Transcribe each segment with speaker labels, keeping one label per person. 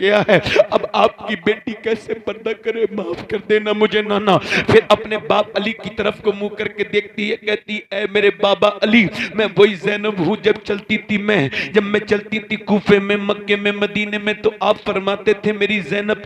Speaker 1: गया है, अब आपकी बेटी कैसे पर्दा करे, माफ कर देना मुझे नाना। फिर अपने बाप अली की तरफ को मुंह करके देखती है, कहती है मेरे बाबा अली, मैं वही ज़ैनब हूँ जब चलती थी, जब मैं चलती थी कूफे में, मक्के में, मदीने में, तो आप फरमाते थे मेरी ज़ैनब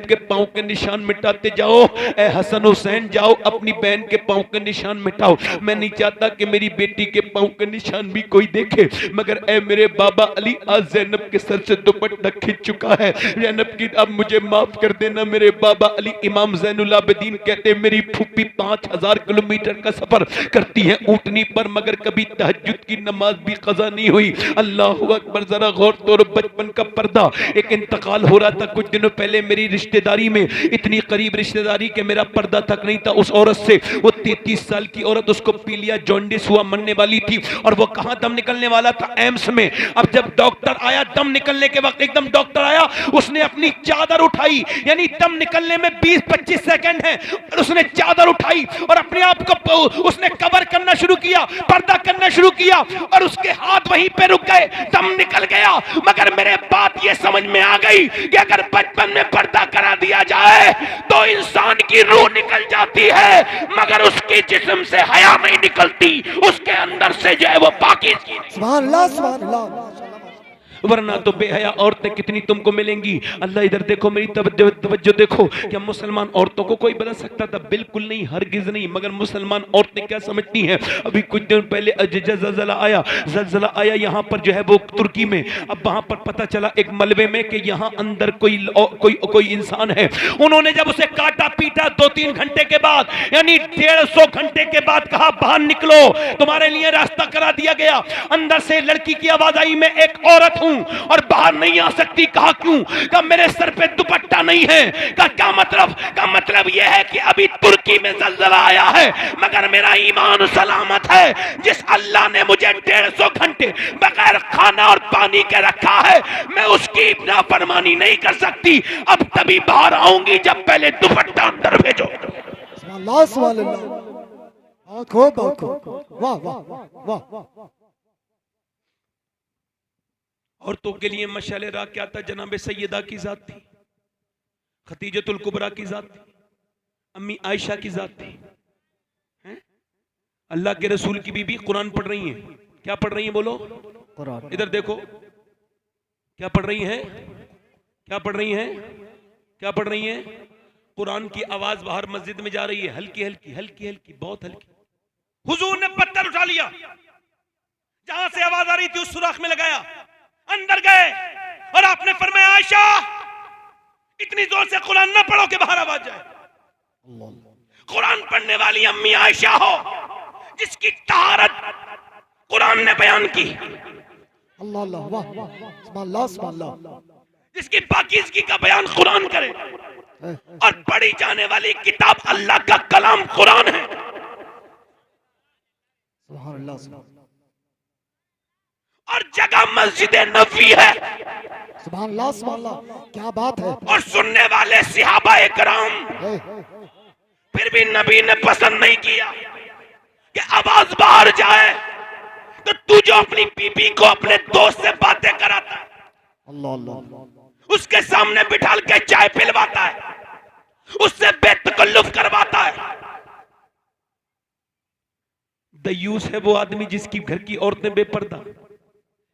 Speaker 1: के पाँव के निशान मिटाते जाओ। ए हसन हुसैन जाओ अपनी बहन के पाँव के निशान मिटाओ। मैं नहीं चाहता कि मेरी बेटी के पाँव के निशान भी कोई देखे, मगर ए मेरे बाबा अली, आज ज़ैनब के सर से दुपट्टा खिंच चुका है। ज़ैनब की अब मुझे माफ कर देना मेरे बाबा अली। इमाम ज़ैनुल आबिदीन कहते मेरी फूफी 5000 किलोमीटर का सफर करती है ऊँटनी पर, मगर कभी तहज्जुद की नमाज भी कज़ा नहीं हुई। अल्लाहु अकबर। जरा गौर करो, बचपन का पर्दा, एक इंतकाल हो रहा था कुछ दिनों पहले मेरी रिश्तेदारी में, इतनी करीब रिश्तेदारी के मेरा पर्दा तक नहीं था उस औरत से। वो 33 साल की औरत, उसको पीलिया जॉन्डिस हुआ, मरने वाली थी, और वो कहां दम निकलने वाला था, एम्स में। अब जब डॉक्टर आया, दम निकलने के वक्त एकदम डॉक्टर आया, उसने अपनी चादर उठाई, यानी दम निकलने में 20-25 सेकंड है, और उसने चादर उठाई और अपने आप को उसने कवर करना शुरू किया, पर्दा करना शुरू किया, और उसके हाथ वहीं पे रुक गए, दम निकल गया। मगर मेरे बात ये समझ में आ गई कि अगर बचपन में पर्दा करा दिया जाए तो इंसान की रूह निकल जाती है, मगर उसके जिस्म से हया नहीं निकलती, उसके अंदर से जो है वो पाकीज़गी।
Speaker 2: सुभान अल्लाह, सुभान अल्लाह।
Speaker 1: वरना तो बेहया औरतें कितनी तुमको मिलेंगी। अल्लाह इधर देखो, मेरी तवज्जो देखो। क्या मुसलमान औरतों को कोई बदल सकता था? बिल्कुल नहीं, हरगिज नहीं। मगर मुसलमान औरतें क्या समझती हैं, अभी कुछ दिन पहले जलजला आया यहाँ पर जो है वो तुर्की में। अब वहां पर पता चला एक मलबे में कि यहाँ अंदर कोई इंसान है। उन्होंने जब उसे काटा पीटा 2-3 घंटे के बाद, यानी 150 घंटे के बाद कहा बाहर निकलो, तुम्हारे लिए रास्ता करा दिया गया। अंदर से लड़की की आवाज आई, मैं एक औरत हूं और बाहर नहीं आ सकती। कहा क्यों? कहा मेरे सर पे दुपट्टा नहीं है। कहा क्या मतलब? का मतलब यह है कि अभी तुर्की में जलजला आया है, मगर मेरा ईमान सलामत है। जिस अल्लाह ने मुझे 150 घंटे बगैर खाना और पानी के रखा है, मैं उसकी नाफरमानी नहीं कर सकती। अब तभी बाहर आऊंगी जब पहले दुपट्टा अंदर भेजो।
Speaker 2: सुभान अल्लाह, सुभान अल्लाह। बहुत खूब, वाह वाह वाह वाह।
Speaker 1: औरतों के लिए मशाले राह क्या था? जनाब सैयदा की जात थी, खतीजतुल कुबरा की जात थी, अम्मी आयशा की जात थी। अल्लाह के रसूल की बीबी कुरान पढ़ रही हैं। क्या पढ़ रही हैं? बोलो
Speaker 2: कुरान।
Speaker 1: इधर देखो, क्या पढ़ रही हैं? क्या पढ़ रही हैं? क्या पढ़ रही हैं? कुरान की आवाज बाहर मस्जिद में जा रही है, हल्की हल्की हल्की हल्की, बहुत हल्की। हुजूर ने पत्थर उठा लिया, जहां से आवाज आ रही थी उस सुराख में लगाया, अंदर गए और आपने फरमाया आयशा इतनी जोर से कुरान ना पढ़ो कि बाहर आवाज जाए। कुरान पढ़ने वाली अम्मी आयशा हो, जिसकी तहारत कुरान ने बयान की,
Speaker 2: अल्लाह अल्लाह, वाह वाह, सुभान अल्लाह, सुभान अल्लाह।
Speaker 1: जिसकी पाकीज़गी का बयान कुरान करे, और पढ़ी जाने वाली किताब अल्लाह का कलाम कुरान है।
Speaker 2: सुभान अल्लाह, सुभान अल्लाह।
Speaker 1: और जगह मस्जिद नबवी है।
Speaker 2: सुभान अल्लाह, सुभान अल्लाह, क्या बात है।
Speaker 1: और सुनने वाले सिहाबा इकराम, फिर भी नबी ने पसंद नहीं किया कि आवाज बाहर जाए, तो तू जो अपनी बीबी को अपने दोस्त से बातें कराता है,
Speaker 2: अल्लाह अल्लाह,
Speaker 1: उसके सामने बिठाल के चाय पिलवाता है, उससे बेतकल्लुफ करवाता है, दयूस है वो आदमी जिसकी घर की औरतें बेपर्दा,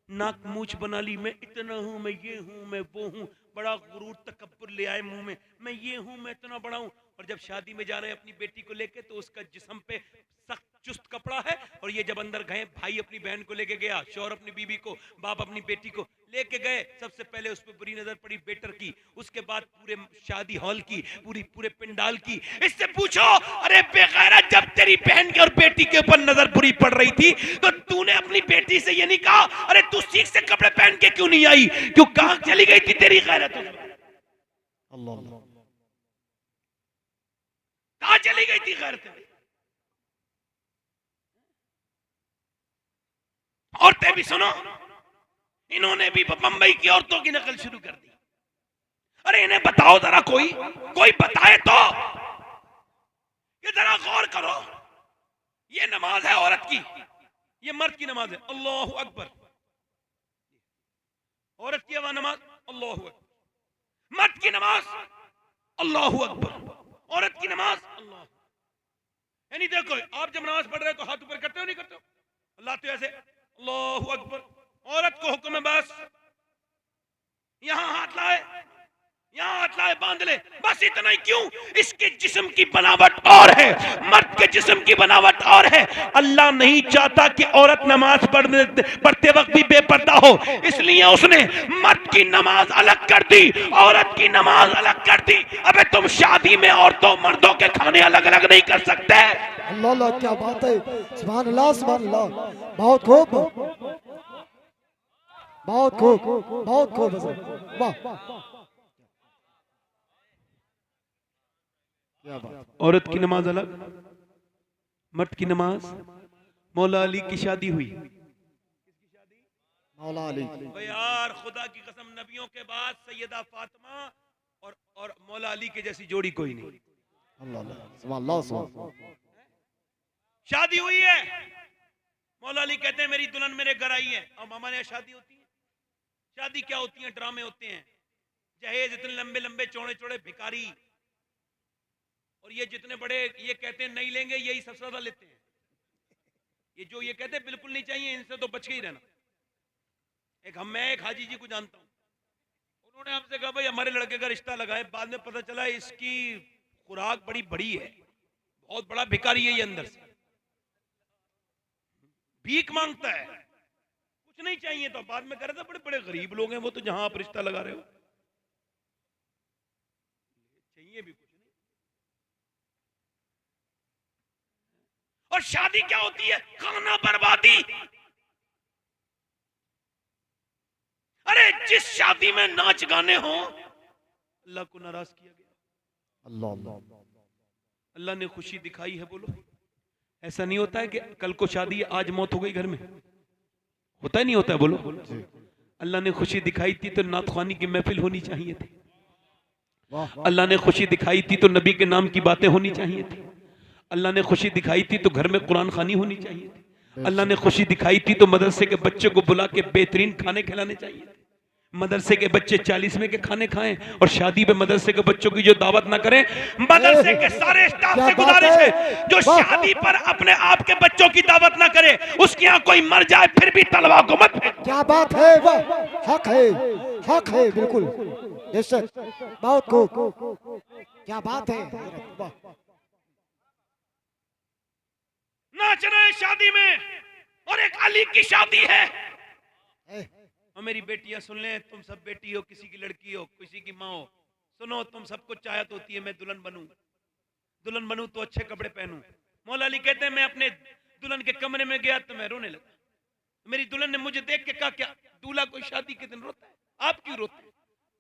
Speaker 1: नाक मूछ बना ली, मैं इतना हूं, मैं ये हूं, मैं वो हूं, बड़ा गुरूर तकब्बुर ले आए मुंह में, मैं ये हूं, मैं इतना बड़ा हूं। और जब शादी में जा रहे हैं अपनी बेटी को लेके, तो उसका जिस्म पे सख्त चुस्त कपड़ा है, और ये जब अंदर गए, भाई अपनी बहन को लेके गया, शौहर अपनी बीबी को, बाप अपनी बेटी को लेके गए, सबसे पहले उस पर बुरी नजर पड़ी बेटर की, उसके बाद पूरे शादी हॉल की, पूरे पंडाल की। इससे पूछो, अरे बेगैरत, जब तेरी बहन के और बेटी के ऊपर नजर बुरी पड़ रही थी, तो तूने अपनी बेटी से ये नहीं कहा, अरे तू सीख से कपड़े पहन के क्यों नहीं आई? क्यों, कहां चली गई थी तेरी गैरत?
Speaker 2: अल्लाह अल्लाह,
Speaker 1: कहां चली गई थी गैरत? औरतें भी सुनो, इन्होंने भी बंबई की औरतों की नकल शुरू कर दी। अरे इन्हें बताओ जरा, कोई बताए तो, ये जरा गौर करो, ये नमाज है औरत की, ये मर्द की नमाज है। अल्लाहु अकबर। औरत की नमाज,
Speaker 3: अल्लाहु अकबर। मर्द की नमाज अल्लाहु अकबर, औरत की नमाज अल्लाह। यानी देखो, आप जब नमाज पढ़ रहे हो तो हाथ ऊपर करते हो नहीं करते हो? अल्लाह तो ऐसे अल्लाहु अकबर। औरत को हुक्म है बस यहां हाथ लाए, यहां हाथ लाए, बांध ले, बस इतना ही। क्यों? इसके जिस्म की बनावट और है, मर्द के जिस्म की बनावट और है। अल्लाह नहीं चाहता कि औरत नमाज पढ़ते वक्त भी बेपर्दा हो, इसलिए उसने मर्द की नमाज अलग कर दी, औरत की नमाज अलग कर दी। अबे तुम शादी में औरतों मर्दों के खाने अलग अलग नहीं कर सकते।
Speaker 2: अल्लाह अल्लाह, क्या बात है, सुभान अल्लाह सुभान अल्लाह, बहुत खूब, बहुत खूब, बहुत खूब हजरत, वाह, क्या बात।
Speaker 1: औरत की नमाज अलग, मर्द की नमाज। मौला अली की शादी हुई,
Speaker 2: मौला अली,
Speaker 3: ओ यार खुदा की कसम, नबियों के बाद सैयदा फातिमा और मौला अली के जैसी जोड़ी कोई नहीं।
Speaker 2: अल्लाह अल्लाह, सुभान अल्लाह सुभान।
Speaker 3: शादी हुई है, मौला अली कहते हैं मेरी दुल्हन मेरे घर आई है। और हमारे यहाँ शादी होती है, शादी क्या होती है? ड्रामे होते हैं, जहेज इतने लंबे लंबे चौड़े चौड़े भिखारी, और ये जितने बड़े ये कहते हैं नहीं लेंगे, यही सबसे ज्यादा लेते हैं। ये जो ये कहते हैं बिल्कुल नहीं चाहिए, इनसे तो बच के ही रहना। मैं एक हाजी जी को जानता हूं, उन्होंने हमसे कहा भाई हमारे लड़के का रिश्ता लगाए, बाद में पता चला इसकी खुराक बड़ी बड़ी है, बहुत बड़ा भिखारी है ये, अंदर से भीख मांगता है, कुछ नहीं चाहिए। तो बाद में कह रहा था बड़े बड़े गरीब लोग हैं वो, तो जहां आप रिश्ता लगा रहे हो चाहिए भी कुछ नहीं। और शादी क्या होती है? खाना बर्बादी। अरे जिस शादी में नाच गाने हो, अल्लाह को नाराज किया गया,
Speaker 2: अल्लाह अल्लाह,
Speaker 3: अल्लाह ने खुशी दिखाई है। बोलो, ऐसा नहीं होता है कि कल को शादी आज मौत हो गई घर में, होता ही नहीं होता है? बोलो, अल्लाह ने खुशी दिखाई थी तो नात ख्वानी की महफिल होनी चाहिए थी। अल्लाह ने खुशी दिखाई थी तो नबी के नाम की बातें होनी चाहिए थी। अल्लाह ने खुशी दिखाई थी तो घर में कुरान खानी होनी चाहिए थी। अल्लाह ने खुशी दिखाई थी तो मदरसे के बच्चों को बुला के बेहतरीन खाने खिलाने चाहिए थे। मदरसे के बच्चे 40वें के खाने खाएं, और शादी में मदरसे के बच्चों की जो दावत ना करें। मदरसे के सारे स्टाफ से गुजारिश है, जो शादी पर अपने आप के बच्चों की दावत ना करे, उसके यहाँ कोई मर जाए फिर भी तलवा को मत फेंको।
Speaker 2: क्या बात है, वाह, हक है, हक है, बिल्कुल, बेशक, बहुत खूब, क्या बात है, वाह,
Speaker 3: नाच रहे शादी में, और एक अली की शादी है। और मेरी बेटियां सुन लें, तुम सब बेटी हो, किसी की लड़की हो, किसी की माँ हो, सुनो, तुम सबको चाहत होती है मैं दुल्हन बनूं तो अच्छे कपड़े पहनूं। मौला अली कहते हैं मैं अपने दुल्हन के कमरे में गया तो मैं रोने लगा। मेरी दुल्हन ने मुझे देख के कहा क्या दूल्हा कोई शादी के दिन रोता है, आप क्यों रोते हैं?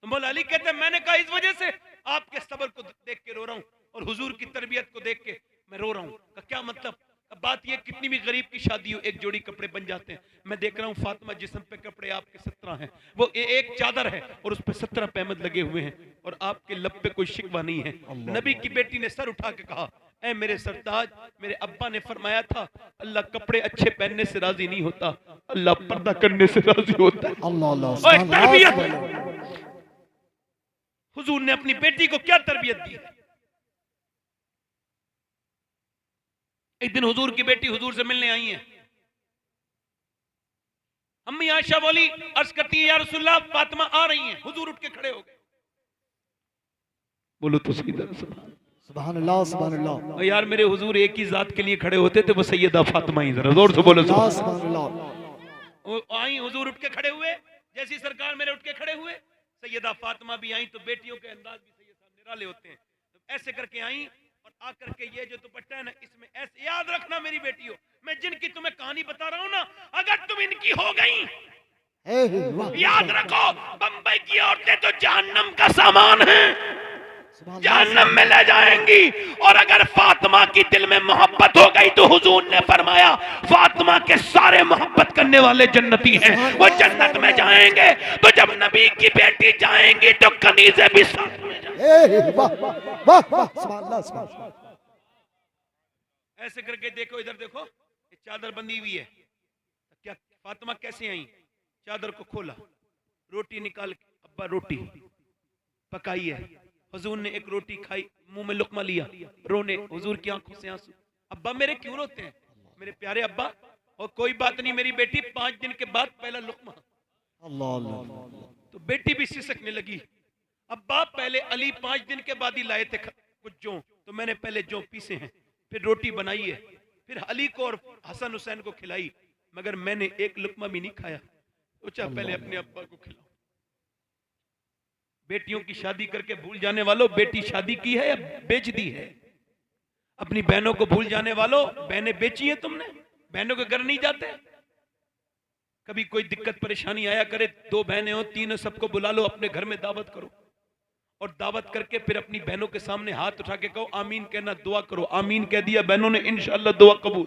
Speaker 3: तो मौला अली कहते हैं मैंने कहा इस वजह से आपके सब्र को देख के रो रहा हूं, और हुजूर की तरबियत को देख के मैं रो रहा हूं। क्या मतलब? अब बात ये, कितनी भी गरीब की शादी हो एक जोड़ी कपड़े बन जाते हैं। मैं देख रहा हूँ फातिमा जिस्म पे कपड़े आपके 17 हैं, वो एक चादर है और उस पे 17 पैमद लगे हुए हैं, और आपके लब पे कोई शिकवा नहीं है। नबी की बेटी ने सर उठा के कहा, ऐ मेरे सरताज, मेरे अब्बा ने फरमाया था अल्लाह कपड़े अच्छे पहनने से राजी नहीं होता, अल्लाह पर्दा करने से राजी होता है।
Speaker 2: अल्लाह अल्लाह,
Speaker 3: और
Speaker 2: सुभान अल्लाह,
Speaker 3: तरबियत,
Speaker 2: सुभान अल्लाह,
Speaker 3: हुजूर ने अपनी बेटी को क्या तरबियत दी। एक दिन हुजूर की बेटी हुजूर से मिलने आई है। अम्मी आयशा बोली, अर्ज करती है या रसूलल्लाह फातिमा आ रही हैं। हुजूर उठ के खड़े हो गए। बोलो तो सही तरह से।
Speaker 2: सुभान अल्लाह, सुभान अल्लाह,
Speaker 3: और यार मेरे हुजूर एक ही जात के लिए खड़े होते थे, वो सैयदा फातिमा ही। जरा जोर से बोलो
Speaker 2: अल्लाह,
Speaker 3: सुभान
Speaker 2: सुभान अल्लाह,
Speaker 3: वो आई, हुजूर उठ के खड़े हुए, जैसी सरकार मेरे उठ के खड़े हुए, सैयदा फातिमा भी आई। तो बेटियों के अंदाज भी सैयद साहब निराले होते हैं। तो ऐसे करके आई, और आकर के ये जो दुपट्टा है ना, इसमें ऐसे, याद रखना मेरी बेटियों, मैं जिनकी तुम्हें कहानी बता रहा हूं ना, अगर तुम इनकी हो गई, याद रखो बंबई की औरतें तो जहन्नम का सामान है, जहन्नम में ले जाएंगी। और अगर फातिमा की दिल में मोहब्बत हो गई तो हुजूर ने फरमाया फातिमा के सारे मोहब्बत करने वाले जन्नती हैं, वो जन्नत में जाएंगे। तो जब नबी की बेटी जाएंगी तो कनीज़े भी साथ में जाएंगे।
Speaker 2: वाह वाह वाह, सुभान अल्लाह, सुभान अल्लाह,
Speaker 3: ऐसे करके देखो, इधर देखो, ये चादर बंधी हुई है। क्या फातिमा कैसे आई? चादर को खोला, रोटी निकाल के अब्बा रोटी पकाई है, हुजूर ने एक रोटी खाई, मुंह में लुकमा लिया, रोने, हुजूर की आंखों से आंसू, अब्बा मेरे क्यों रोते हैं, मेरे प्यारे अब्बा, और कोई बात नहीं मेरी बेटी, 5 दिन के बाद पहला लुकमा।
Speaker 2: अल्लाह अल्लाह।
Speaker 3: तो बेटी भी सिसकने लगी, अब्बा पहले अली 5 दिन के बाद ही लाए थे कुछ जौ, तो मैंने पहले जौ पीसे हैं, फिर रोटी बनाई है, फिर अली को और हसन हुसैन को खिलाई, मगर मैंने एक लुकमा भी नहीं खाया, सोचा पहले अपने अब्बा को खिलाओ। बेटियों की शादी करके भूल जाने वालों, बेटी शादी की है या बेच दी है? अपनी बहनों को भूल जाने वालों, बहनें बेची है तुमने, बहनों के घर नहीं जाते? कभी कोई दिक्कत परेशानी आया करे, 2 बहनें हो 3 हो, सबको बुला लो, अपने घर में दावत करो, और दावत करके फिर अपनी बहनों के सामने हाथ उठा के कहो आमीन कहना, दुआ करो, आमीन कह दिया बहनों ने, इंशाअल्लाह दुआ कबूल।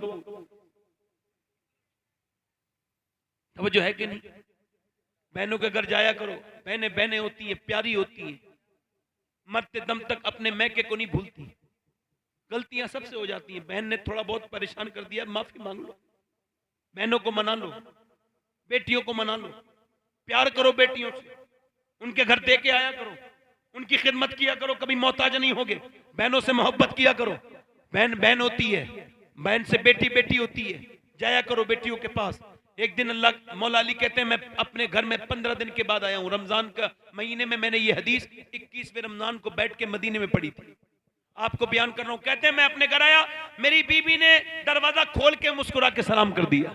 Speaker 3: तवज्जो है कि नहीं? बहनों के घर जाया करो, बहनें बहनें होती हैं, प्यारी होती हैं, मरते दम तक अपने मैके को नहीं भूलती। गलतियां सबसे हो जाती हैं, बहन ने थोड़ा बहुत परेशान कर दिया, माफी मांग लो, बहनों को मना लो, बेटियों को मना लो, प्यार करो बेटियों से, उनके घर दे के आया करो, उनकी खिदमत किया करो, कभी मोहताज नहीं होगे, बहनों से मोहब्बत किया करो, बहन बहन होती है, बहन से बेटी बेटी होती है, जाया करो बेटियों के पास। एक दिन अल्लाह मौला अली कहते हैं मैं अपने घर में 15 दिन के बाद आया हूं, रमजान का महीने में मैंने ये हदीस 21वें रमजान को बैठ के मदीने में पढ़ी थी, आपको बयान कर रहा हूं। कहते हैं मैं अपने घर आया, मेरी बीबी ने दरवाजा खोल के मुस्कुरा के सलाम कर दिया,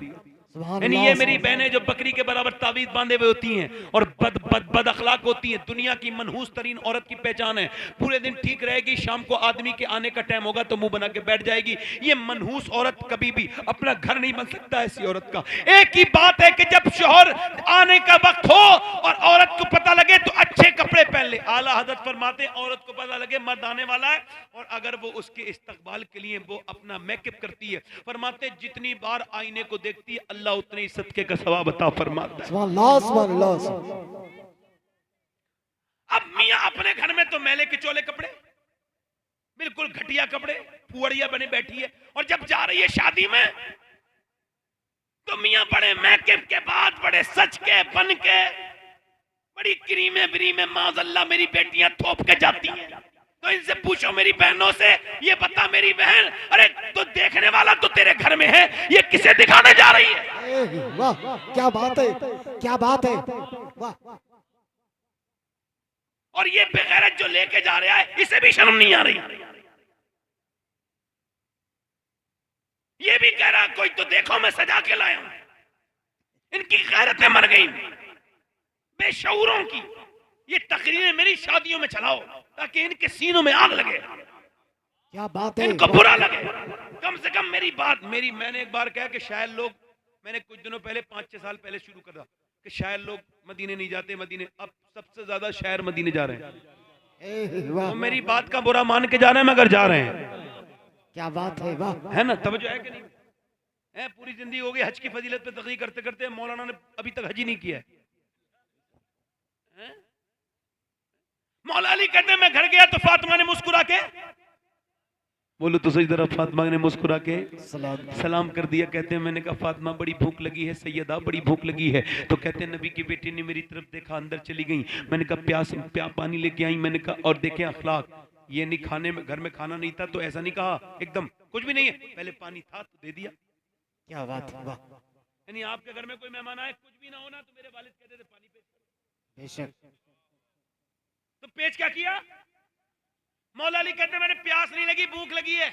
Speaker 3: यानी ये मेरी बहनें जो बकरी के बराबर तावीज बांधे हुए होती हैं और बद अखलाक होती हैं, दुनिया की मनहूस तरीन औरत की पहचान है, पूरे दिन ठीक रहेगी, शाम को आदमी के आने का टाइम होगा तो मुंह बना के बैठ जाएगी। ये मनहूस औरत कभी भी अपना घर नहीं बन सकता ऐसी औरत का। एक ही बात है कि जब शौहर आने का वक्त हो और औरत को पता लगे तो अच्छे कपड़े पहन ले। आला हजरत फरमाते हैं औरत को पता लगे मर्द आने वाला है और अगर वो उसके इस्तकबाल के लिए वो अपना मेकअप करती है, फरमाते जितनी बार आईने को देखती है अल्लाह उतने ही सदके का सवाब अता फरमाता है।
Speaker 2: सुभान अल्लाह।
Speaker 3: अब मियां अपने घर में तो मैले किचोले कपड़े, बिल्कुल घटिया कपड़े, फुहड़िया बने बैठी है, और जब जा रही है शादी में तो मियां बड़े मेकअप के बाद बड़े सच के बन के बड़ी क्रीमें ब्रीमें माज़अल्लाह मेरी बेटियां थोप के जाती हैं। तो इनसे पूछो मेरी बहनों से, ये बता मेरी बहन, अरे तो देखने वाला तो तेरे घर में है, ये किसे दिखाने जा रही है?
Speaker 2: वाह क्या बात है, क्या बात है, वाह।
Speaker 3: और ये बेगैरत जो लेके जा रहा है इसे भी शर्म नहीं आ रही, ये भी कह रहा कोई तो देखो मैं सजा के लाया हूं। इनकी गैरतें मर गई, बेशऊरों की। ये तकरीरें मेरी शादियों में चलाओ ताकि इनके सीनों में आग लगे,
Speaker 2: क्या बात है,
Speaker 3: इनको बुरा लगे। कम से कम मेरी बात, मैंने एक बार कहा कि शायद लोग, मैंने कुछ दिनों पहले 5-6 साल पहले शुरू करा कि शायद लोग मदीने नहीं जाते, मदीने, अब सबसे ज्यादा शायर मदीने जा रहे हैं। वो मेरी बात का बुरा मान के जा रहे हैं मगर जा रहे हैं,
Speaker 2: क्या बात है, वाह।
Speaker 3: है ना? तवज्जो है कि नहीं है? पूरी जिंदगी हो गई हज की फजीलत पे तकरीर करते करते, मौलाना ने अभी तक हज ही नहीं किया है। मौला अली कहते हैं मैं घर गया तो फातिमा ने मुस्कुरा के, बोलो तो सही तरह, फातिमा ने मुस्कुरा के सलाम कर दिया। कहते हैं मैंने कहा फातिमा बड़ी भूख लगी है सैयदा, बड़ी भूख लगी है। तो कहते हैं नबी की बेटी ने मेरी तरफ देखा, अंदर चली गई। मैंने कहा प्यास पानी लेके आई। मैंने कहा और देखें अखलाक, ये नहीं खाने में, घर में खाना नहीं था तो ऐसा नहीं कहा एकदम कुछ भी नहीं है, पहले पानी था तो दे दिया।
Speaker 2: क्या बात है, वाह।
Speaker 3: यानी आपके घर में कोई मेहमान आए कुछ भी ना होना तो मेरे वालिद कहते थे पानी पेश करो,
Speaker 2: बेशक।
Speaker 3: तो पेश क्या किया? मौला अली कहते मैंने प्यास नहीं लगी, भूख लगी है।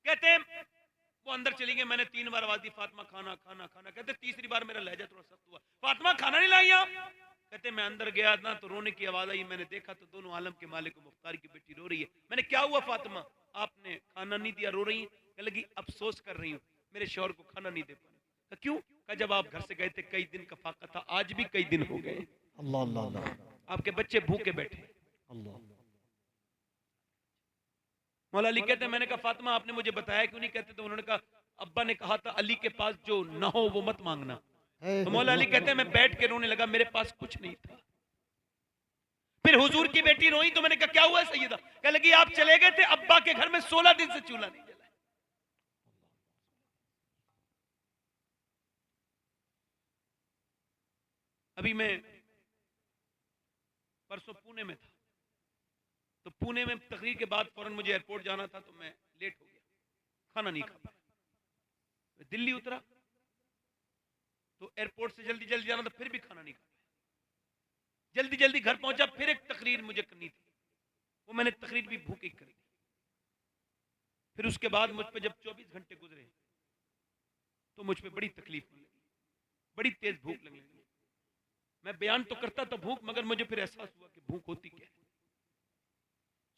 Speaker 3: कहते वो अंदर चली गई, मैंने 3 बार आवाज दी फातिमा खाना खाना खाना। कहते तीसरी बार मेरा लहजा थोड़ा सख्त हुआ, फातिमा खाना नहीं लाई आप? कहते मैं अंदर गया ना तो रोने की आवाज आई, मैंने देखा तो दोनों आलम के मालिक मुख्तार की बेटी रो रही है। मैंने क्या हुआ फातिमा, आपने खाना नहीं दिया, रो रही है? कहने लगी अफसोस कर रही हूँ मेरे शौहर को खाना नहीं दे पाए। क्यों? कहा जब आप घर से गए थे कई दिन का फाका था, आज भी कई दिन हो गए,
Speaker 2: अल्लाह अल्लाह अल्लाह,
Speaker 3: आपके बच्चे भूखे बैठे।
Speaker 2: अल्लाह।
Speaker 3: मौला अली कहते हैं मैंने कहा फातिमा आपने मुझे बताया क्यों नहीं? कहते तो उन्होंने कहा अब्बा ने कहा था अली के पास जो ना हो वो मत मांगना। तो मौला अली कहते हैं मैं बैठ के रोने लगा, मेरे पास कुछ नहीं था। फिर हुजूर की बेटी रोई तो मैंने कहा क्या हुआ सैयदा? कह लगी आप चले गए थे, अब्बा के घर में 16 दिन से चूल्हा नहीं जला। अभी मैं परसों पुणे में था, तो पुणे में तकरीर के बाद फौरन मुझे एयरपोर्ट जाना था, तो मैं लेट हो गया, खाना नहीं खा पाया। दिल्ली उतरा तो एयरपोर्ट से जल्दी जल्दी जाना था, फिर भी खाना नहीं खा पाया। जल्दी जल्दी घर पहुंचा, फिर एक तकरीर मुझे करनी थी, वो मैंने तकरीर भी भूखे ही करी। फिर उसके बाद मुझ पे जब 24 घंटे गुजरे तो मुझ पे बड़ी तकलीफ होने लगी, बड़ी तेज भूख लगने लगी। मैं बयान तो करता था भूख, मगर मुझे फिर एहसास हुआ कि भूख होती क्या है।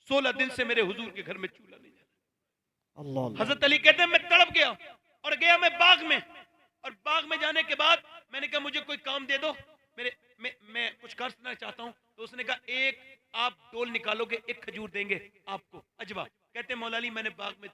Speaker 3: 16 दिन से मेरे हुजूर के घर में चूल्हा नहीं जला।
Speaker 2: अल्लाह
Speaker 3: हजरत अली कहते हैं मैं तड़प गया और गया मैं बाग में, और बाग में जाने के बाद मैंने कहा मुझे कोई काम दे दो, मैं कुछ करना चाहता हूं। तो उसने कहा एक आप डोल निकालोगे, एक खजूर देंगे आपको, अजवा। कहते मौला अली मैंने बाग में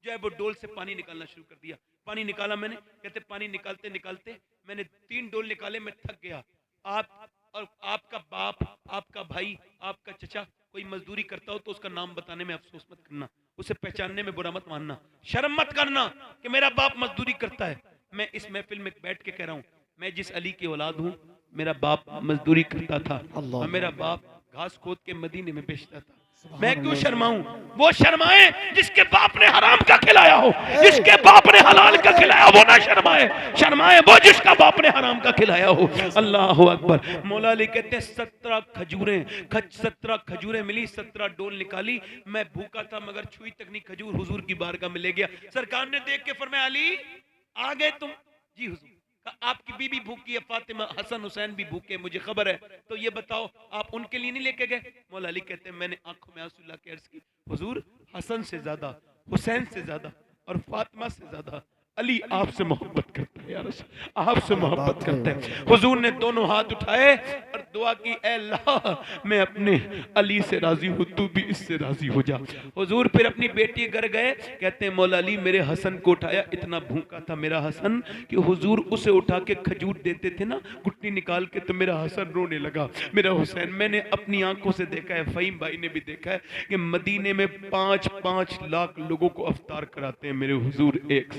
Speaker 3: जो है वो डोल से पानी निकालना शुरू कर दिया। पानी निकाला मैंने, कहते पानी निकालते निकालते मैंने 3 डोल निकाले, मैं थक गया। आप और आपका बाप, आपका भाई, आपका चचा कोई मजदूरी करता हो तो उसका नाम बताने में अफसोस मत करना, उसे पहचानने में बुरा मत मानना, शर्म मत करना कि मेरा बाप मजदूरी करता है। मैं इस महफिल में बैठ के कह रहा हूं, मैं जिस अली की औलाद हूं, मेरा बाप मजदूरी करता था और मेरा बाप घास खोद के मदीने में बेचता था। मैं क्यों शर्माऊं? वो शर्माए जिसके बाप ने हराम का खिलाया हो, जिसके बाप ने हलाल का खिलाया वो ना शर्माए। शर्माए वो जिसका बाप ने हराम का खिलाया हो। अल्लाह अकबर। मौला अली कहते हैं 17 खजूरें मिली, 17 डोल निकाली। मैं भूखा था मगर छुई तक नहीं खजूर, हुजूर की बारगाह में ले गया। सरकार ने देख के फरमाया अली आ गए तुम? जी हुजूर। आपकी बीबी भूखी है, फातिमा, हसन हुसैन भी भूखे, मुझे खबर है, तो ये बताओ आप उनके लिए नहीं लेके गए? मौला अली कहते हैं मैंने आंखों में आंसू ला के अर्ज की, हुजूर हसन से ज्यादा, हुसैन से ज्यादा और फातिमा से ज्यादा अली आपसे मोहब्बत करता है, या रसूल आपसे मोहब्बत करता है। हुजूर ने दोनों हाथ उठाए और दुआ की, ऐ अल्लाह मैं अपने अली से राजी हूँ, तू भी इससे राजी हो जा। हुजूर फिर अपनी बेटी घर गए, कहते हैं मौला अली मेरे हसन को उठाया, इतना भूखा था मेरा हसन कि हुजूर उसे उठा के खजूर देते थे ना, गुट्टी निकाल के, तो मेरा हसन रोने लगा, मेरा हुसैन। मैंने अपनी आंखों से देखा है, फहीम भाई ने भी देखा है कि मदीने में 5-5 लाख लोगों को अफ्तार कराते हैं मेरे हुजूर एक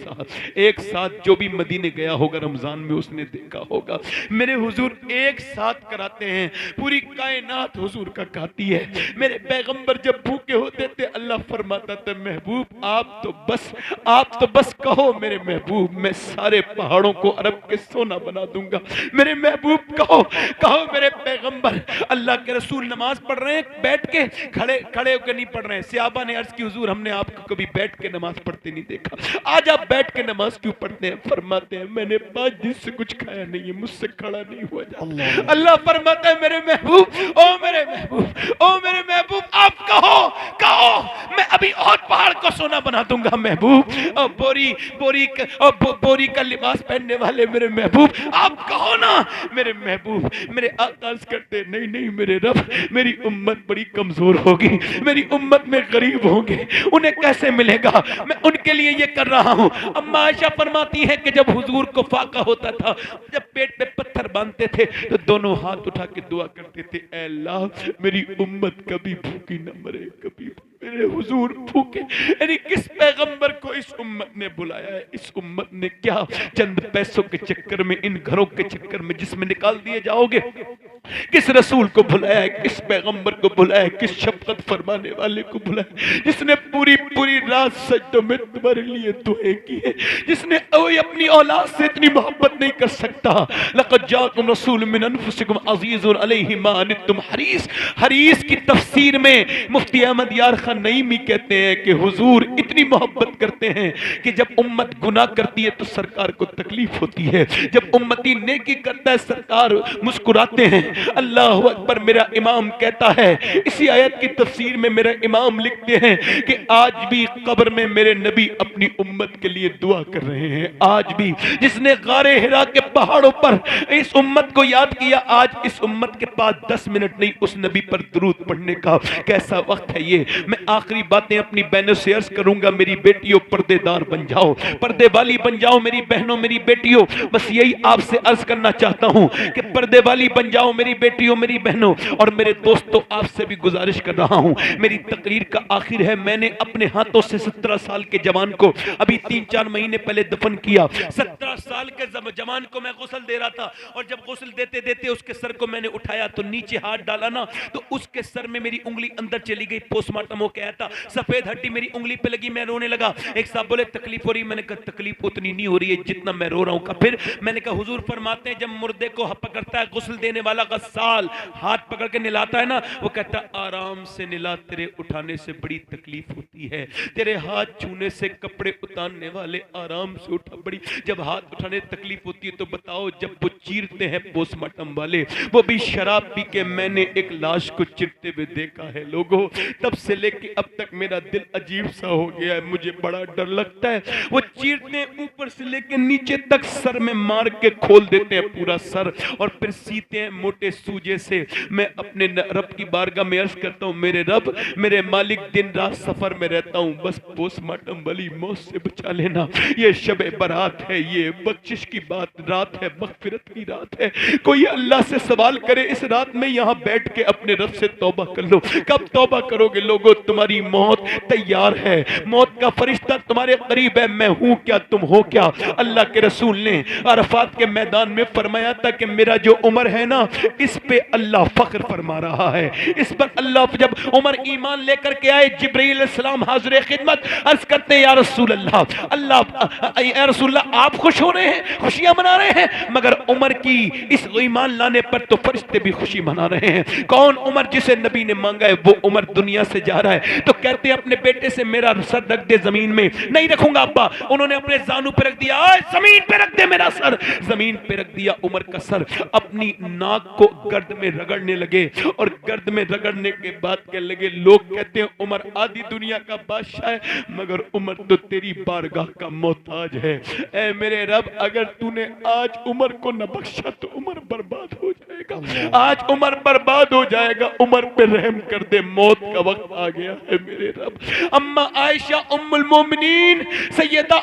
Speaker 3: साथ। जो भी मदीने गया होगा रमजान में उसने देखा होगा, मेरे हुजूर एक साथ कराते हैं। पूरी कायनात हुजूर का खाती है। मेरे पैगंबर जब भूखे होते थे अल्लाह फरमाता था महबूब आप तो बस कहो मेरे महबूब, मैं सारे पहाड़ों को अरब के सोना बना दूंगा। मेरे महबूब कहो मेरे पैगंबर। अल्लाह के रसूल नमाज पढ़ रहे हैं, बैठ के खड़े होकर नहीं पढ़ रहे हैं। सहाबा ने अर्ज की हुजूर हमने आपको कभी बैठ के नमाज पढ़ते नहीं देखा, आज आप बैठ के नमाज क्यों पढ़ते हैं? फरमाते हैं मैंने 5 दिन से कुछ खाया नहीं है, मुझसे खड़ा नहीं हुआ जाता। अल्लाह फरमाता है मेरे महबूब, ओ मेरे महबूब आप कहो मैं अभी और पहाड़ को सोना बना दूंगा महबूब। और बोरी का लिबास पहनने वाले मेरे महबूब आप कहो ना मेरे महबूब। मेरे आकाश करते नहीं मेरे रब, मेरी उम्मत बड़ी कमजोर होगी, मेरी उम्मत में गरीब होंगे, उन्हें कैसे मिलेगा, मैं उनके लिए ये कर रहा हूं। अम्मा आयशा फरमाती है कि जब हुजूर को फाका होता था, जब पेट पे पत्थर बांधते थे तो दोनों हाथ उठा के दुआ करते थे, ऐ अल्लाह मेरी उम्मत कभी भूखी न मरे, कभी मेरे हुजूर भूखे। यानी किस पैगंबर को इस उम्मत ने बुलाया है? इस उम्मत ने क्या चंद पैसों के चक्कर में, इन घरों के चक्कर में जिसमें निकाल दिए जाओगे, किस रसूल को बुलाया है, किस पैगंबर को बुलाया है, किस शफकत फरमाने वाले को बुलाया, जिसने पूरी रात सजदों में तुम्हारे लिए दुआएं की है, जिसने अपनी औलाद से इतनी मोहब्बत नहीं कर सकता। लक़द जाअकुम रसूलुम मिन अनफुसिकुम अज़ीज़ुन अलैहि मा अनित्तुम हरीस की तफसीर में मुफ्ती अहमद यार खान नईमी कहते हैं कि हुजूर इतनी मोहब्बत करते हैं कि जब उम्मत गुनाह करती है तो सरकार को तकलीफ होती है, जब उम्मती नेकी करता है सरकार मुस्कुराते हैं। अल्लाह अकबर। मेरा इमाम कहता है, इसी आयत की तफसीर में मेरा इमाम लिखते हैं कि आज भी कब्र में मेरे नबी अपनी उम्मत के लिए दुआ कर रहे हैं। आज भी जिसने गारे हिरा के पहाड़ों पर इस उम्मत को याद किया, आज इस उम्मत के पास 10 मिनट नहीं उस नबी पर दुरूद पढ़ने का कैसा वक्त है ये। मैं आखिरी बातें अपनी बहनों से अर्ज करूंगा, मेरी बेटियों पर्देदार बन जाओ, पर्दे वाली बन जाओ मेरी बहनों, मेरी बेटियों। बस यही आपसे अर्ज करना चाहता हूं कि पर्दे वाली बन जाओ
Speaker 1: मेरी बेटियों, मेरी बहनों और मेरे दोस्तों, आपसे भी गुजारिश कर रहा हूं, मेरी तकरीर का आखिर है। मैंने अपने हाथों से 17 साल के जवान को अभी 3-4 महीने पहले दफन किया। 17 साल के जवान को मैं गुस्ल दे रहा था, और जब गुस्ल देते देते उसके सर को मैंने उठाया तो नीचे हाथ डाला ना, तो उसके सर में मेरी उंगली अंदर चली गई। पोस्टमार्टम हो गया था, सफेद हड्डी मेरी उंगली पे लगी, मैं रोने लगा। एक साहब बोले तकलीफ हो रही, मैंने कहा तकलीफ उतनी नहीं हो रही है जितना मैं रो रहा हूं। फिर मैंने कहा हुजूर फरमाते हैं जब मुर्दे को पकड़ता है गुस्ल देने वाला गस्साल, हाथ पकड़ के निलाता है ना, वो कहता है आराम से निला, तेरे उठाने से बड़ी तकलीफ होती है, तेरे हाथ छूने से कपड़े उतारने वाले आराम से उठा, बड़ी जब हाथ उठाने तकलीफ होती है। तो बताओ जब वो चीरते हैं पोस्टमार्टम वाले, वो भी शराब पी के, मैंने एक लाश को चिरते हुए देखा है लोगों, तब से लेके अब तक मेरा दिल अजीब सा हो गया है, मुझे बड़ा डर लगता है। वो चीरते ऊपर से लेके नीचे तक सर में मार के खोल देते हैं पूरा सर, और फिर सीते हैं मोटे सूजे से। मैं अपने रब की बारगाह में अर्ज करता हूँ, मेरे रब, मेरे मालिक, दिन रात सफर में रहता हूँ, बस पोस्टमार्टम वाली मौत से बचा लेना। ये शबे बारात है, ये बख्शिश की रात है, मगफिरत की रात है। कोई अल्लाह से सवाल करे इस रात में यहाँ बैठ के अपने रब से तौबा कर लो। कब तौबा करोगे लोगों? तुम्हारी मौत तैयार है, मौत का फरिश्ता तुम्हारे करीब है। मैं हूं क्या, तुम हो क्या? अल्लाह के रसूल ने अरफात के मैदान में फरमाया था कि मेरा जो उम्र है ना, इस पे अल्लाह फख्र फरमा रहा है, इस पर अल्लाह। जब उमर ईमान लेकर के आए, जिब्रील अलैहिस्सलाम हाज़िर खिदमत, अर्ज करते हैं या रसूल अल्लाह, या रसूल अल्लाह, आप खुश हो रहे हैं, खुशियां मना रहे हैं, मगर उमर की इस ईमान लाने पर तो फरिश्ते भी खुशी मना रहे हैं। कौन उमर? जिसे नबी ने मांगा है, वो उमर दुनिया से जा रहा है। तो कहते हैं अपने बेटे से मेरा सर रख दे जमीन में। नहीं रखूंगा अब्बा। उन्होंने अपने जानू पे रख दिया, जमीन पे रख दे मेरा सर। जमीन पे रख दिया उमर का सर, अपनी नाक को गर्द में रगड़ने लगे, और गर्द में रगड़ने के बाद कहने लगे, लोग कहते हैं उमर आधी दुनिया का बादशाह है, मगर उमर तो तेरी बारगाह का मोहताज है। ऐ मेरे रब, अगर तूने आज उमर को न बख्शा तो उमर बर्बाद हो जाएगा, आज उमर बर्बाद हो जाएगा। उमर पे रहम कर दे, मौत का वक्त आ गया है मेरे रब। अम्मा आयशा उम्मुल मोमिनीन सैयदा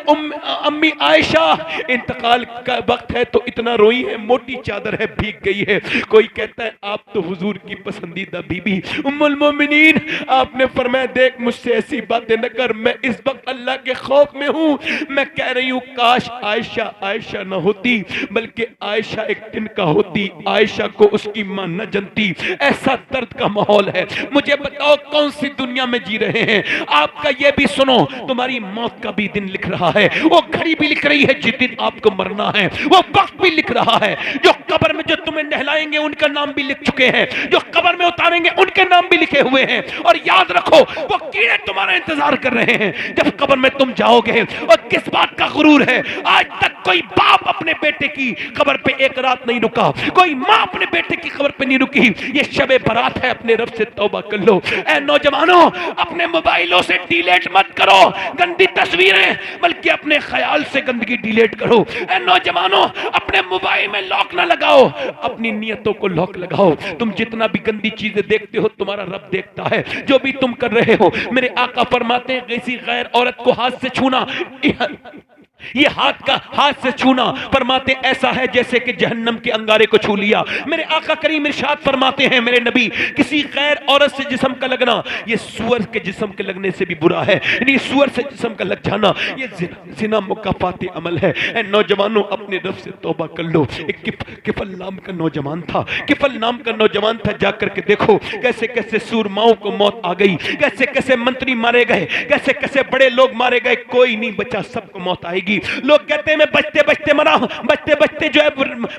Speaker 1: अम्मी आयशा, इंतकाल का वक्त है तो इतना रोई है, मोटी चादर है, भीग गई है। कोई कहता है आप तो हुजूर की पसंदीदा बीबी उम्मुल मोमिनीन, आपने फरमाया देख मुझसे ऐसी बातें न कर, मैं इस वक्त अल्लाह के खौफ में हूँ। मैं कह रही हूँ काश आयशा आयशा न होती, बल्कि आयशा एक तिनका होती, आयशा को उसकी मां न जनती। ऐसा दर्द का माहौल है। मुझे बताओ कौन सी दुनिया में जी रहे हैं? आपका ये भी सुनो, तुम्हारी मौत का भी दिन लिख रहा है, वो घड़ी भी लिख रही है जिस दिन आपको मरना है, वो वक्त भी लिख रहा है। जो कब्र में जो तुम्हें नहलाएंगे उनका नाम भी लिख चुके हैं, जो कब्र में उतारेंगे उनके नाम भी लिखे हुए हैं। और याद रखो वो कीड़े तुम्हारा इंतजार कर रहे हैं जब कब्र में तुम जाओगे। और किस बात का गुरूर है, आज तक कोई बाप अपने बेटे की कब्र पे एक रात नहीं रुका, कोई माँ अपने बेटे की कब्र पे नहीं रुकी। ये शबे बारात है, अपने रब से तौबा कर लो। ऐ नौजवानों, अपने मोबाइलों से डिलीट मत करो गंदी तस्वीरें, बल्कि अपने ख्याल से गंदगी डिलीट करो। ऐ नौजवानों, अपने मोबाइल में लॉक ना लगाओ, अपनी नियतों को लॉक लगाओ। तुम जितना भी गंदी चीजें देखते हो तुम्हारा रब देखता है, जो भी तुम कर रहे हो। मेरे आका फरमाते हैं किसी गैर औरत को हाथ से छूना, ये हाथ से छूना फरमाते ऐसा है जैसे कि जहन्नम के अंगारे को छू लिया। मेरे आका करीम इरशाद फरमाते हैं मेरे नबी, किसी गैर औरत से जिस्म का लगना ये सुअर के जिस्म के लगने से भी बुरा है, यानी सुअर से जिस्म का लग जाना ये जिना मुकाफाती अमल है। ऐ नौजवानों, अपने रब से तौबा कर लो। एक किफल नाम का नौजवान था, किफल नाम का नौजवान था, जाकर के देखो कैसे कैसे सूरमाओं को मौत आ गई, कैसे कैसे मंत्री मारे गए, कैसे कैसे बड़े लोग मारे गए, कोई नहीं बचा, सबको मौत आएगी। लोग कहते हैं मैं बचते बचते मरा हूं, बचते बचते जो है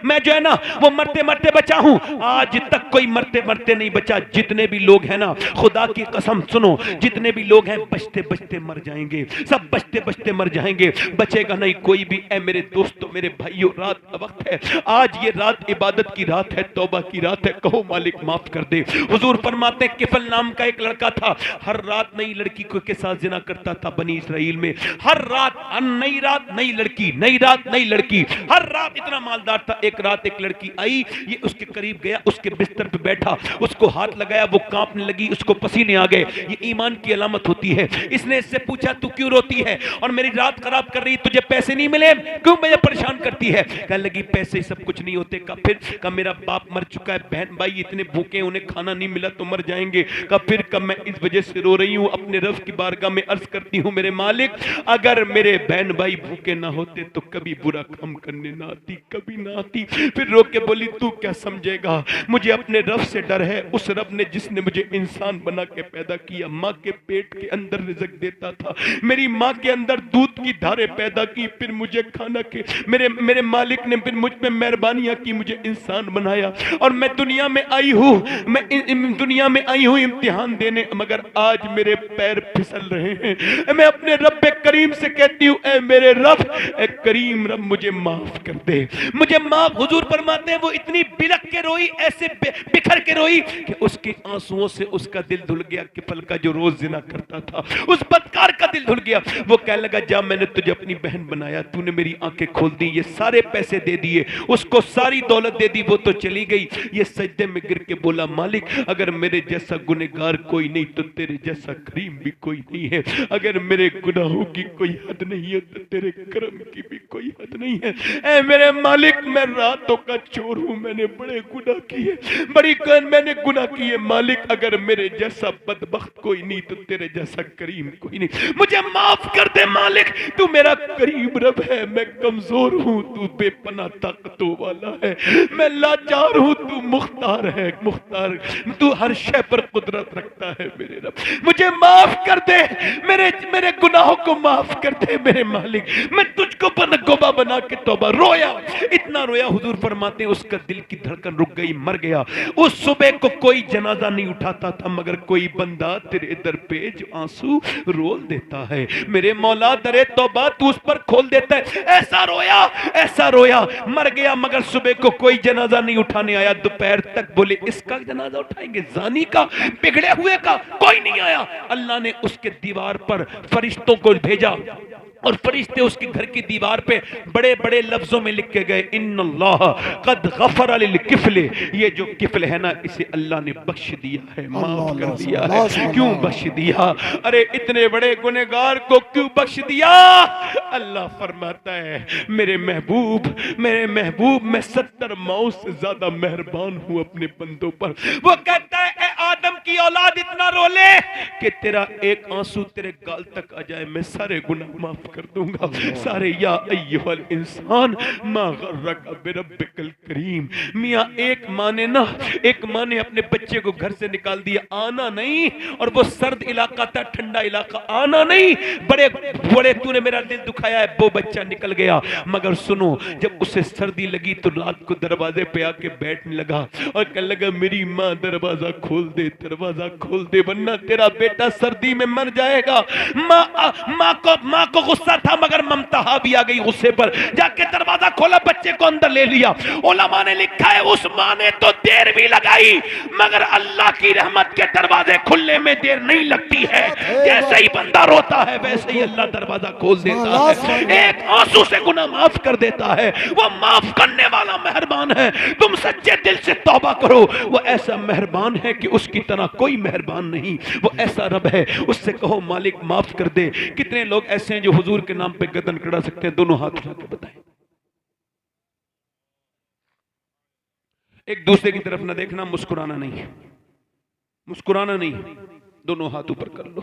Speaker 1: मैं जो है ना वो मरते मरते बचा हूं। आज तक कोई मरते मरते नहीं बचा। जितने भी लोग हैं ना, खुदा की कसम सुनो, जितने भी लोग हैं बचते बचते मर जाएंगे, सब बचते बचते मर जाएंगे, बचेगा नहीं कोई भी। ऐ मेरे दोस्तों, मेरे भाइयों, रात का वक्त है, आज ये रात इबादत की रात है, तौबा की रात है। कहो मालिक माफ कर दे। हुजूर फरमाते हैं किफल नाम का एक लड़का था, हर रात नई लड़की के साथ जिना करता था बनी इसराइल में, हर रात नई रात
Speaker 3: रात नई लड़की, नई रात नई लड़की, हर रात इतना मालदार था। एक रात एक लड़की आई, ये उसके करीब गया, उसके बिस्तर पे बैठा, उसको हाथ लगाया, वो कांपने लगी, उसको पसीने आ गए। ये ईमान की अलामत होती है। इसने इससे पूछा तू क्यों रोती है और मेरी रात खराब कर रही, तुझे पैसे नहीं मिले, क्यों मुझे परेशान करती है? कहने लगी पैसे सब कुछ नहीं होते। का फिर का मेरा बाप मर चुका है, बहन भाई इतने भूखे, उन्हें खाना नहीं मिला तो मर जाएंगे। का फिर कब मैं इस वजह से रो रही हूं, अपने रब की बारगाह में अर्ज करती हूं मेरे मालिक, अगर मेरे बहन भाई भूखे ना होते तो कभी बुरा काम करने ना आती, कभी ना आती। फिर रो के बोली तू क्या समझेगा, मुझे अपने रब से डर है, उस रब ने जिसने मुझे इंसान बना के पैदा किया, माँ के पेट के अंदर रिज़्क देता था, मेरी माँ के अंदर दूध की धारें पैदा की, फिर मुझे खाना के मेरे मालिक ने फिर मुझ पे मेहरबानियां की, मुझे इंसान बनाया और मैं दुनिया में आई हूँ, मैं दुनिया में आई हूँ इम्तिहान देने, मगर आज मेरे पैर फिसल रहे हैं। मैं अपने रब करीम से कहती हूँ ऐ मेरे रब, ऐ करीम रब मुझे माफ कर दे, मुझे माफ। हुजूर फरमाते हैं वो इतनी बिलक के रोई, ऐसे बिखर के रोई कि उसके आंसुओं से उसका दिल धुल गया। किफल का जो रोज जिना करता था उस बदकार का दिल धुल गया। वो कहने लगा जा मैंने तुझे अपनी बहन बनाया, तूने मेरी आंखें खोल दी, ये सारे पैसे दे दिए, उसको सारी दौलत दे दी, वो तो चली गई। ये सजदे में गिर के बोला मालिक अगर मेरे जैसा गुनहगार कोई नहीं तो तेरे जैसा करीम भी कोई नहीं है, अगर मेरे गुनाहों की कोई हद नहीं है तो तेरे करम की भी कोई हद नहीं है। ऐ मेरे मालिक मैं रातों का चोर हूं, मैंने बड़े गुनाह किए, मैंने गुनाह किए मालिक, अगर मेरे जैसा बदबख्त कोई नहीं तो तेरे जैसा करीम कोई नहीं, मुझे माफ कर दे मालिक, तू मेरा करीम रब है, मैं कमजोर हूं, तू बेपनाह ताकतों वाला है, मैं लाचार हूं, तू मुख्तार है, मुख्तार तू हर शय पर कुदरत रखता है मेरे रब, मुझे माफ कर दे, मेरे गुनाहों को माफ कर दे मेरे मालिक, मैं तुझको बनगोबा बना के तौबा। रोया, इतना रोया, हुजूर फरमाते उसका दिल की धड़कन रुक गई, मर गया। उस सुबह को कोई जनाजा नहीं उठाता था मगर कोई बंदा तेरे दर पे जो आंसू रोल देता है, मेरे मौला दरे तौबा तू उस पर खोल देता है। ऐसा रोया, मर गया मगर सुबह को कोई जनाजा नहीं उठाने आया। दोपहर तक बोले इसका जनाजा उठाएंगे, जानी का, बिगड़े हुए का, कोई नहीं आया। अल्लाह ने उसके दीवार पर फरिश्तों को भेजा और फरिश्ते उसके घर की दीवार पे बड़े बड़े लफ्जों में लिख के गए इन्नल्लाह कद गफर लिल किफल, ये जो किफल है ना इसे अल्लाह ने बख्श दिया है, माफ कर दिया है। क्यों बख्श दिया? अरे इतने बड़े गुनहगार को क्यों बख्श दिया? अल्लाह फरमाता है मेरे महबूब मैं 70 माओं से ज्यादा मेहरबान हूं अपने बंदों पर। वो कहता है ए आदम की औलाद इतना रोले कि तेरा एक आंसू तेरे गाल तक आ जाए, मैं सारे गुनाह माफ कर दूंगा सारे। या अय्युहल इंसान मा गर्रका बिरब्बिकल करीम। मियां एक माँ ने अपने बच्चे को घर से निकाल दिया, आना नहीं, और वो सर्द इलाका था, ठंडा इलाका, आना नहीं, बड़े तूने मेरा दिल दुखाया है। वो बच्चा निकल गया मगर सुनो जब उसे सर्दी लगी तो रात को दरवाजे पे आके बैठने लगा और कहने लगा मेरी माँ दरवाजा खोल दे वरना तेरा बेटा सर्दी में मर जाएगा। माँ को गुस्सा था मगर ममता भी आ गई गुस्से पर, जाके दरवाजा खोला, बच्चे को अंदर ले लिया। उलमा ने लिखा है उस माँ ने तो देर भी लगाई मगर अल्लाह की रहमत के दरवाजे खुलने में देर नहीं लगती है। जैसे ही बंदा रोता है वैसे ही अल्लाह दरवाजा खोल देता है, एक आंसू से गुनाह माफ कर देता है। वो माफ करने वाला मेहरबान है, तुम सच्चे दिल से तौबा करो। वो ऐसा मेहरबान है कि उसकी तरह कोई मेहरबान नहीं, वो ऐसा रब है, उससे कहो मालिक माफ कर दे। कितने लोग ऐसे हैं जो हुजूर के नाम पे गर्दन कड़ा सकते हैं? दोनों हाथ उठा के बताएं। एक दूसरे की तरफ ना देखना, मुस्कुराना नहीं, दोनों हाथ ऊपर कर लो,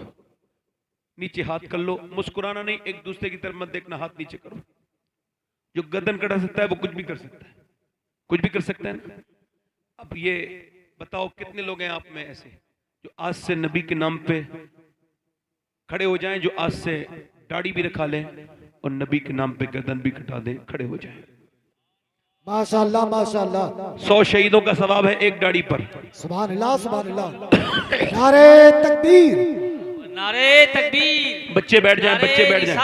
Speaker 3: नीचे हाथ कर लो, मुस्कुराना नहीं, एक दूसरे की तरफ मत देखना, हाथ नीचे करो। जो गर्दन कड़ा सकता है वो कुछ भी कर सकता है ना। अब ये बताओ कितने लोग हैं आप में ऐसे जो आज से नबी के नाम पे खड़े हो जाएं, जो आज से दाढ़ी भी रखा लें और नबी के नाम पे गर्दन भी कटा दें, खड़े हो जाएं।
Speaker 2: माशाअल्लाह माशाअल्लाह।
Speaker 3: 100 शहीदों का सवाब है एक दाढ़ी पर।
Speaker 2: सुभान अल्लाह। नारे तकबीर,
Speaker 4: नारे तकबीर।
Speaker 3: बच्चे बैठ जाएं, बच्चे बैठ जाएं,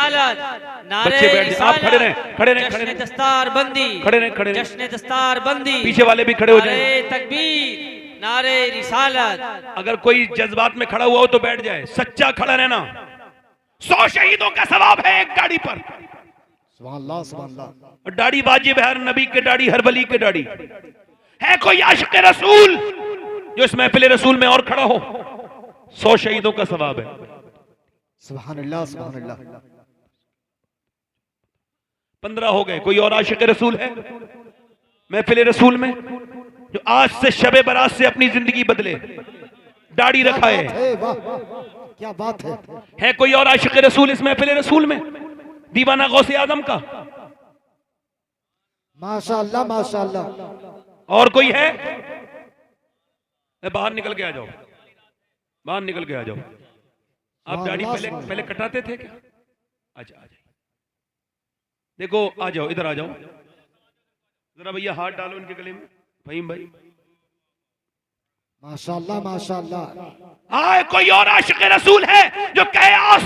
Speaker 3: बच्चे बैठ जाएं। आप खड़े रहें,
Speaker 4: जश्न दस्तार बंदी,
Speaker 3: खड़े रहें,
Speaker 4: जश्न दस्तार बंदी।
Speaker 3: पीछे वाले भी खड़े हो जाएं।
Speaker 4: नारे तकबीर, नारे रिसालत।
Speaker 3: अगर कोई जज्बात में खड़ा हुआ हो तो बैठ जाए, सच्चा खड़ा रहना। 100 शहीदों का सवाब है एक गाड़ी पर,
Speaker 2: सुभान अल्लाह, सुभान अल्लाह।
Speaker 3: और दाढ़ी वाजिब है, हर नबी के दाढ़ी, हर वली के दाढ़ी है। कोई आशिक रसूल जो इस महफिल रसूल में और खड़ा हो, 100 शहीदों का सवाब है।
Speaker 2: सुभान अल्लाह, सुभान अल्लाह।
Speaker 3: 15 हो गए। कोई और आशिक रसूल है महफिल रसूल में जो आज से शबे बारात से अपनी जिंदगी बदले, दाढ़ी रखाए?
Speaker 2: वाह, क्या बात है।
Speaker 3: है कोई और आशिक रसूल इस महफिल रसूल में, दीवाना गौसे आजम का?
Speaker 2: माशाअल्लाह, माशाअल्लाह।
Speaker 3: और कोई है? बाहर निकल के आ जाओ, बाहर निकल के आ जाओ। आप दाढ़ी पहले कटाते थे क्या? अच्छा आ जाइए, देखो आ जाओ, इधर आ जाओ जरा भैया, हाथ डालो इनके गले में। फहीम भाई,
Speaker 2: माशाअल्लाह, माशाअल्लाह।
Speaker 3: आए कोई और आशिक रसूल है जो कहे आज